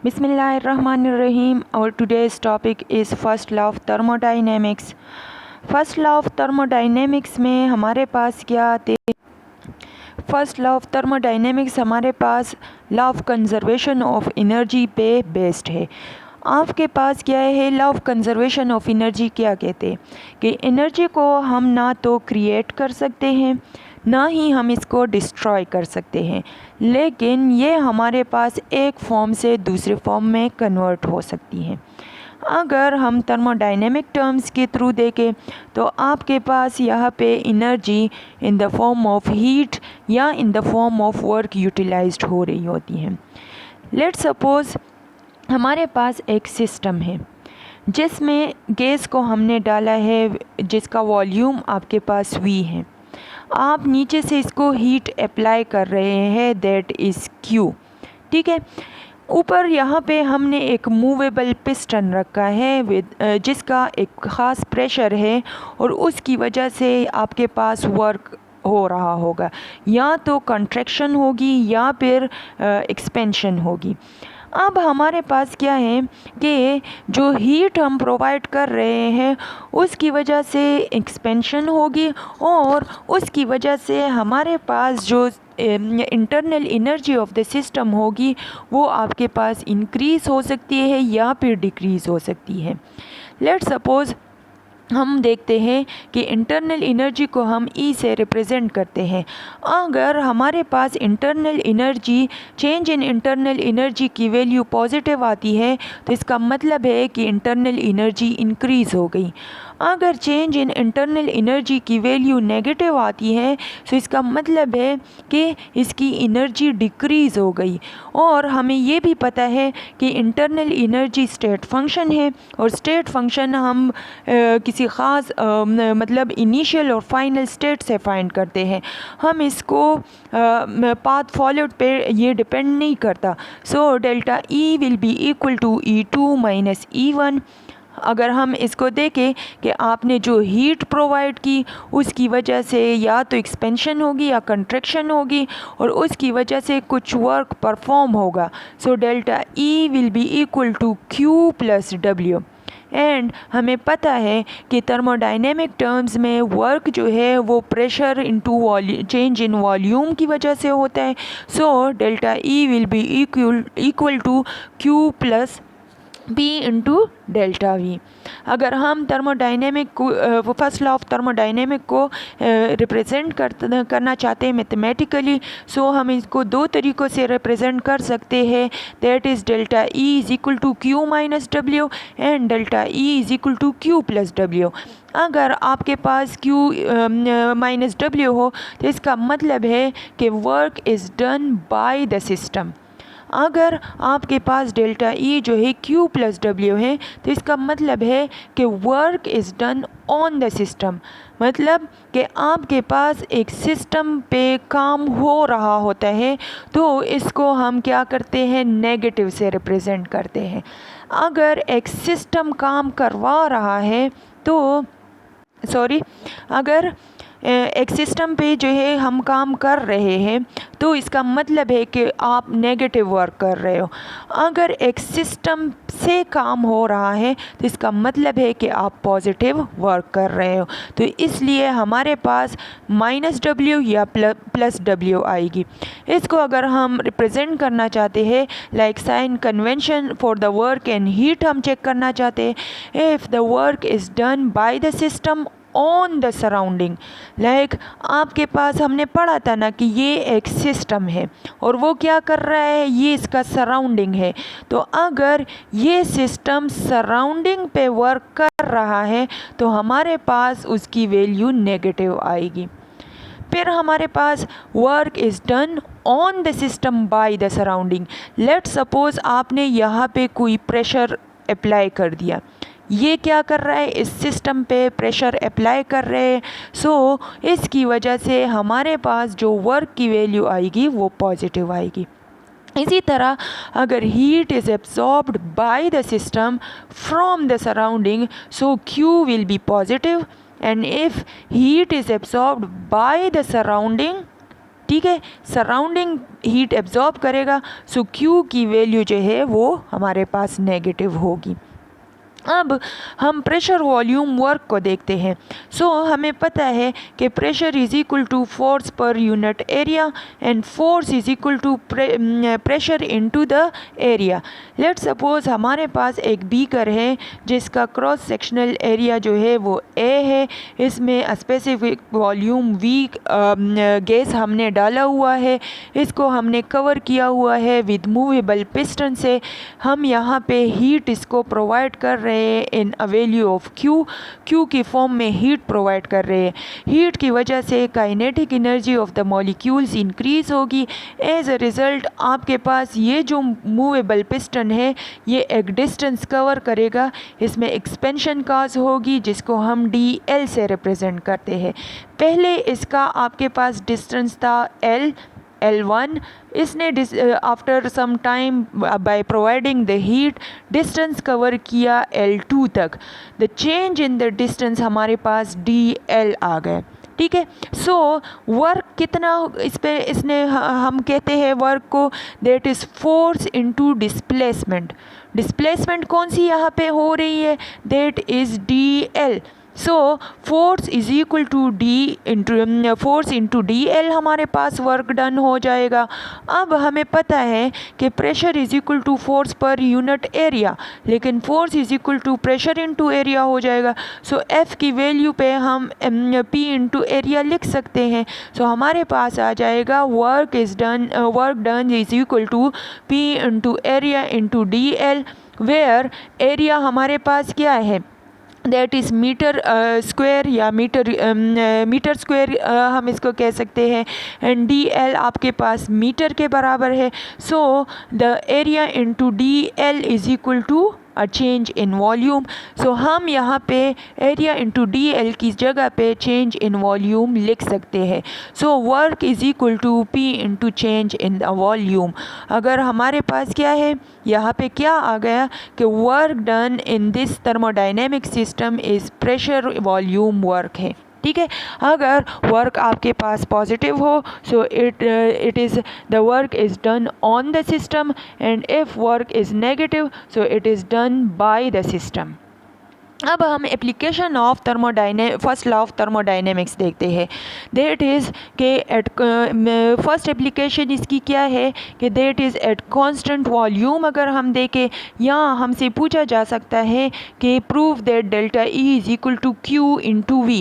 Bismillahirrahmanirrahim. Our today's topic is first law of thermodynamics. First law of thermodynamics में हमारे पास क्या आते हैं? फर्स्ट लॉ ऑफ थर्मोडाइनेमिक्स हमारे पास law of conservation of energy पे बेस्ड है। आपके पास क्या है? Law of conservation of energy क्या कहते हैं कि एनर्जी को हम ना तो क्रिएट कर सकते हैं ना ही हम इसको डिस्ट्रॉय कर सकते हैं, लेकिन ये हमारे पास एक फॉर्म से दूसरे फॉर्म में कन्वर्ट हो सकती हैं। अगर हम थर्मोडाइनेमिक टर्म्स के थ्रू देखें तो आपके पास यहाँ पे energy in the form of heat या in the form of work utilised हो रही होती हैं। लेट्स सपोज़ हमारे पास एक सिस्टम है जिसमें गैस को हमने डाला है, जिसका वॉल्यूम आपके पास V है। आप नीचे से इसको हीट अप्लाई कर रहे हैं, दैट इज़ Q, ठीक है। ऊपर यहाँ पे हमने एक मूवेबल पिस्टन रखा है जिसका एक ख़ास प्रेशर है और उसकी वजह से आपके पास वर्क हो रहा होगा, या तो कंट्रैक्शन होगी या फिर एक्सपेंशन होगी। अब हमारे पास क्या है कि जो हीट हम प्रोवाइड कर रहे हैं उसकी वजह से एक्सपेंशन होगी और उसकी वजह से हमारे पास जो internal energy of the system होगी वो आपके पास इंक्रीज़ हो सकती है या फिर डिक्रीज़ हो सकती है। लेट्स सपोज़ हम देखते हैं कि इंटरनल एनर्जी को हम E से रिप्रेजेंट करते हैं। अगर हमारे पास internal energy, change in internal energy की वैल्यू पॉजिटिव आती है तो इसका मतलब है कि इंटरनल एनर्जी इंक्रीज़ हो गई। अगर चेंज इन इंटरनल एनर्जी की वैल्यू नेगेटिव आती है तो इसका मतलब है कि इसकी एनर्जी डिक्रीज़ हो गई। और हमें ये भी पता है कि इंटरनल एनर्जी स्टेट फंक्शन है और स्टेट फंक्शन हम किसी ख़ास मतलब इनिशियल और फाइनल स्टेट से फाइंड करते हैं। हम इसको पाथ फॉलोड पे ये डिपेंड नहीं करता। So delta E will be equal to E2 minus E1। अगर हम इसको देखें कि आपने जो हीट प्रोवाइड की उसकी वजह से या तो एक्सपेंशन होगी या कंट्रैक्शन होगी और उसकी वजह से कुछ वर्क परफॉर्म होगा। So delta E will be equal to Q plus W। And हमें पता है कि थर्मोडाइनेमिक टर्म्स में वर्क जो है वो pressure into change in volume की वजह से होता है। So delta E will be equal to Q plus B into delta V। अगर हम थर्मोडाइनेमिक को फर्स्ट लॉ ऑफ थर्मोडाइनेमिक को रिप्रेजेंट करना चाहते हैं मैथमेटिकली, सो हम इसको दो तरीक़ों से रिप्रेजेंट कर सकते हैं, that is delta E is equal to Q minus W and delta E is equal to Q plus W। अगर आपके पास Q माइनस W हो तो इसका मतलब है कि work is done by the system. अगर आपके पास डेल्टा E जो है Q प्लस W है तो इसका मतलब है कि work is done on the system. मतलब कि आपके पास एक सिस्टम पे काम हो रहा होता है तो इसको हम क्या करते हैं? नेगेटिव से रिप्रेजेंट करते हैं। अगर एक सिस्टम काम करवा रहा है तो अगर एक सिस्टम पे जो है हम काम कर रहे हैं तो इसका मतलब है कि आप नेगेटिव वर्क कर रहे हो। अगर एक सिस्टम से काम हो रहा है तो इसका मतलब है कि आप पॉजिटिव वर्क कर रहे हो। तो इसलिए हमारे पास माइनस W या प्लस W आएगी। इसको अगर हम रिप्रेजेंट करना चाहते हैं like sign convention for the work and heat हम चेक करना चाहते हैं, if the work is done by the system on the surrounding. Like आपके पास हमने पढ़ा था ना कि ये एक सिस्टम है और वो क्या कर रहा है? ये इसका सराउंडिंग है। तो अगर ये सिस्टम सराउंडिंग पे वर्क कर रहा है तो हमारे पास उसकी वैल्यू नेगेटिव आएगी। फिर हमारे पास work is done on the system by the surrounding. Let's suppose आपने यहाँ पे कोई प्रेशर अप्लाई कर दिया, ये क्या कर रहा है? इस सिस्टम पे प्रेशर अप्लाई कर रहे हैं। सो इसकी वजह से हमारे पास जो वर्क की वैल्यू आएगी वो पॉजिटिव आएगी। इसी तरह अगर heat is absorbed bye the system from the surrounding, so Q will be positive and if heat is absorbed bye the surrounding, ठीक है, सराउंडिंग हीट एब्जॉर्ब करेगा, सो क्यू की वैल्यू जो है वो हमारे पास नेगेटिव होगी। अब हम प्रेशर वॉल्यूम वर्क को देखते हैं। हमें पता है कि pressure is equal to force per unit area and force is equal to pressure into the area. Let suppose हमारे पास एक बीकर है जिसका क्रॉस सेक्शनल एरिया जो है वो ए है, इसमें स्पेसिफिक वॉल्यूम वी गैस हमने डाला हुआ है, इसको हमने कवर किया हुआ है विद मूवेबल पिस्टन से। हम यहाँ पे हीट इसको प्रोवाइड कर रहे हैं इन अ वैल्यू ऑफ क्यू की फॉर्म में हीट प्रोवाइड कर रहे हैं। हीट की वजह से kinetic energy of the molecules increase होगी। एज अ रिज़ल्ट आपके पास ये जो मूवेबल पिस्टन है ये एक डिस्टेंस कवर करेगा, इसमें एक्सपेंशन काज होगी जिसको हम DL से रिप्रेजेंट करते हैं। पहले इसका आपके पास डिस्टेंस था L1, इसने after some time by providing the heat distance cover किया L2 तक। The change in the distance हमारे पास DL आ गए, ठीक है। वर्क कितना इस पे इसने हम कहते हैं वर्क को that is force into displacement. Displacement कौन सी यहाँ पे हो रही है, that is DL। Force is equal to force into DL हमारे पास वर्क डन हो जाएगा। अब हमें पता है कि pressure is equal to force per unit area, लेकिन force is equal to pressure into area हो जाएगा। F की वैल्यू पे हम P इंटू एरिया लिख सकते हैं। हमारे पास आ जाएगा work done is equal to P into area into DL, where area हमारे पास क्या है, दैट इज़ मीटर स्क्वायर या मीटर स्क्वायर हम इसको कह सकते हैं, एंड DL आपके पास मीटर के बराबर है। The area into DL is equal to a change in volume. हम यहाँ पे एरिया इंटू DL की जगह पे चेंज इन वॉल्यूम लिख सकते हैं। Work is equal to P into change in the volume. अगर हमारे पास क्या है, यहाँ पे क्या आ गया कि work done in this thermodynamic system is pressure volume work है, ठीक है। अगर वर्क आपके पास पॉजिटिव हो it is the work is done on the system, and if work is negative it is done by the system. अब हम application of first law of thermodynamics देखते हैं। दैट इज़ के एट फर्स्ट एप्लीकेशन इसकी क्या है कि that is eight constant volume. अगर हम देखें यहाँ हमसे पूछा जा सकता है कि prove that delta E is equal to Q into V।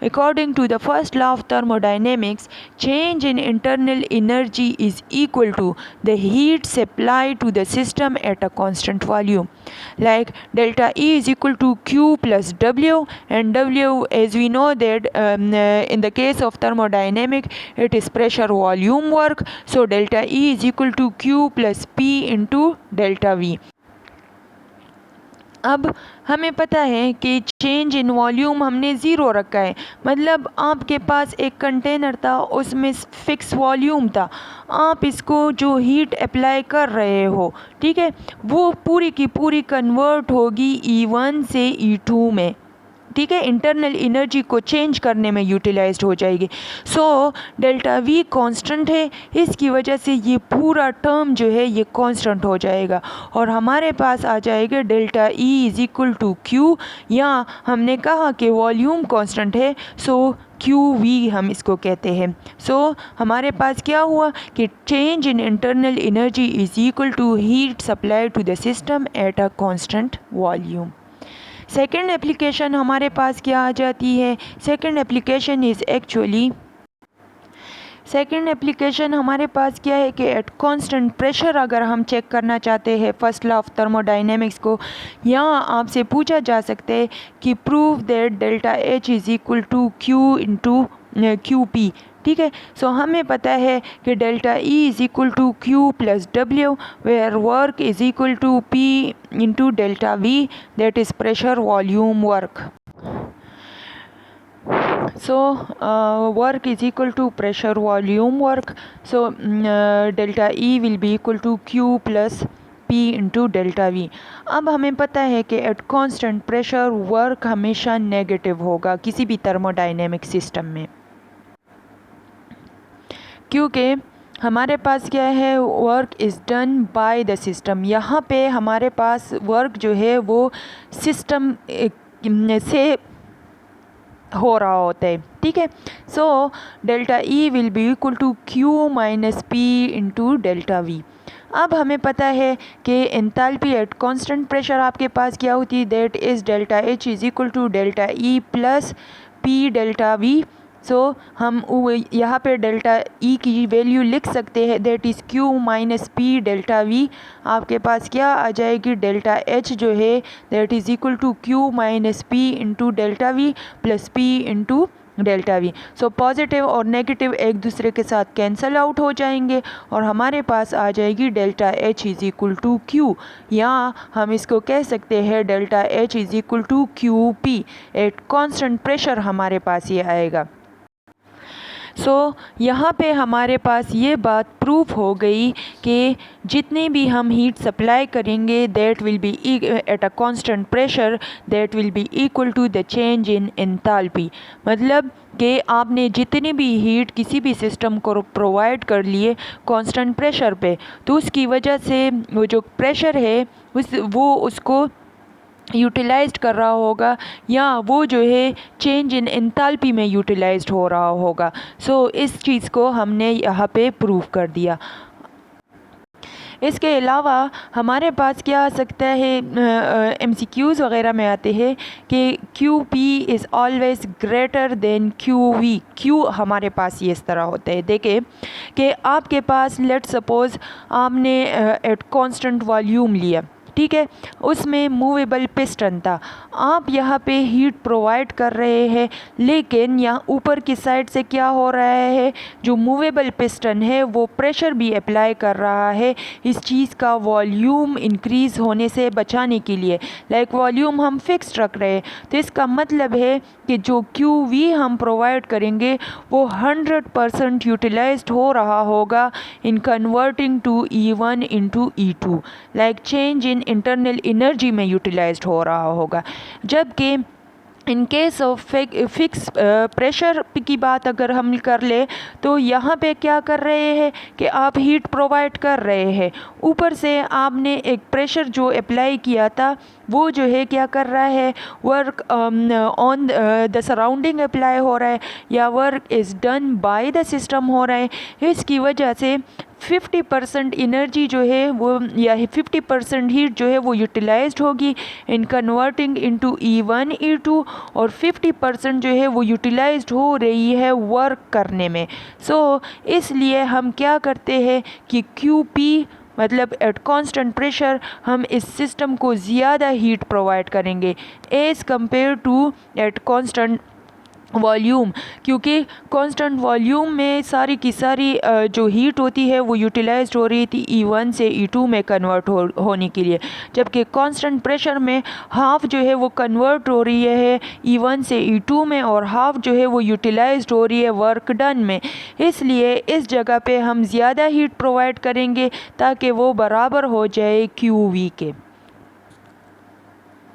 According to the first law of thermodynamics, change in internal energy is equal to the heat supply to the system at a constant volume. Like delta E is equal to Q plus W, and W, as we know that in the case of thermodynamic it is pressure volume work, so delta E is equal to Q plus P into delta V। अब हमें पता है कि change in volume हमने zero रखा है, मतलब आपके पास एक कंटेनर था उसमें फिक्स वॉल्यूम था, आप इसको जो हीट अप्लाई कर रहे हो, ठीक है, वो पूरी की पूरी कन्वर्ट होगी E1 से E2 में, ठीक है, इंटरनल एनर्जी को चेंज करने में यूटिलाइज्ड हो जाएगी। डेल्टा V कांस्टेंट है, इसकी वजह से ये पूरा टर्म जो है ये कांस्टेंट हो जाएगा और हमारे पास आ जाएगा delta E is equal to Q। यहाँ हमने कहा कि वॉल्यूम कांस्टेंट है, QV हम इसको कहते हैं। हमारे पास क्या हुआ कि change in internal energy is equal to heat supply to the system at a constant volume. Second application हमारे पास क्या आ जाती है, सेकेंड एप्लीकेशन हमारे पास क्या है कि एट कांस्टेंट प्रेशर अगर हम चेक करना चाहते हैं फर्स्ट लॉ ऑफ थर्मोडाइनेमिक्स को, यहाँ आपसे पूछा जा सकता है कि prove that delta H is equal to Q into QP, ठीक है। हमें पता है कि delta E is equal to Q plus W, where work is equal to P into delta V, that is pressure volume work. Work is equal to pressure volume work, delta E will be equal to Q plus P into delta V। अब हमें पता है कि eight constant pressure work हमेशा negative होगा किसी भी thermodynamic system में। क्योंकि हमारे पास क्या है, work is done by the system. यहाँ पे हमारे पास वर्क जो है वो सिस्टम से हो रहा होता है, ठीक है। So delta E will be equal to Q minus P into delta V. अब हमें पता है कि एंथैल्पी एट कांस्टेंट प्रेशर आपके पास क्या होती है, that is delta H is equal to delta E plus P delta V. So हम यहाँ पे डेल्टा ई की वैल्यू लिख सकते हैं, that is Q minus P delta V. आपके पास क्या आ जाएगी, डेल्टा एच जो है that is equal to Q minus P into delta V plus P into delta V. So positive और नेगेटिव एक दूसरे के साथ कैंसल आउट हो जाएंगे और हमारे पास आ जाएगी delta H is equal to Q, या हम इसको कह सकते हैं delta H is equal to Q P. At constant pressure हमारे पास ये आएगा। यहाँ पे हमारे पास ये बात प्रूफ हो गई कि जितनी भी हम हीट सप्लाई करेंगे that will be at a constant pressure that will be equal to the change in enthalpy. मतलब कि आपने जितनी भी हीट किसी भी सिस्टम को प्रोवाइड कर लिए कांस्टेंट प्रेशर पे, तो उसकी वजह से वो जो प्रेशर है वो उसको यूटिलाइज्ड कर रहा होगा, या वो जो है चेंज इन एंथैल्पी में यूटिलाइज्ड हो रहा होगा। इस चीज़ को हमने यहाँ पे प्रूव कर दिया। इसके अलावा हमारे पास क्या आ सकता है, MCQs वगैरह में आते हैं कि QP is always greater than QV। Q हमारे पास ये इस तरह होता है, देखें कि आपके पास लेट सपोज़ आपने एट कांस्टेंट वॉल्यूम लिया, ठीक है, उसमें मूवेबल पिस्टन था। आप यहाँ पे हीट प्रोवाइड कर रहे हैं, लेकिन यहाँ ऊपर की साइड से क्या हो रहा है, जो मूवेबल पिस्टन है वो प्रेशर भी अप्लाई कर रहा है इस चीज़ का वॉल्यूम इंक्रीज़ होने से बचाने के लिए। लाइक वॉल्यूम हम फिक्स रख रहे हैं, तो इसका मतलब है कि जो QV हम प्रोवाइड करेंगे वो 100% यूटिलाइज्ड हो रहा होगा in converting to E1 into E2। Like change in internal energy में यूटिलाइज्ड हो रहा होगा। जबकि in case of fix pressure की बात अगर हम कर ले, तो यहाँ पे क्या कर रहे हैं कि आप हीट प्रोवाइड कर रहे हैं, ऊपर से आपने एक प्रेशर जो अप्लाई किया था वो जो है क्या कर रहा है, work on the surrounding apply हो रहा है, या work is done by the system हो रहा है। इसकी वजह से 50% एनर्जी जो है वो, या 50% हीट जो है वो यूटिलाइज्ड होगी इन कन्वर्टिंग इनटू E1 E2, और 50% जो है वो यूटिलाइज्ड हो रही है वर्क करने में। इसलिए हम क्या करते हैं कि QP मतलब एट कांस्टेंट प्रेशर हम इस सिस्टम को ज़्यादा हीट प्रोवाइड करेंगे as compare to at constant volume, क्योंकि कांस्टेंट वॉल्यूम में सारी की सारी जो हीट होती है वो यूटिलाइज्ड हो रही थी E1 से E2 में कन्वर्ट होने के लिए, जबकि कांस्टेंट प्रेशर में हाफ जो है वो कन्वर्ट हो रही है E1 से E2 में, और हाफ जो है वो यूटिलाइज्ड हो रही है वर्क डन में। इसलिए इस जगह पे हम ज़्यादा हीट प्रोवाइड करेंगे ताकि वो बराबर हो जाए QV के।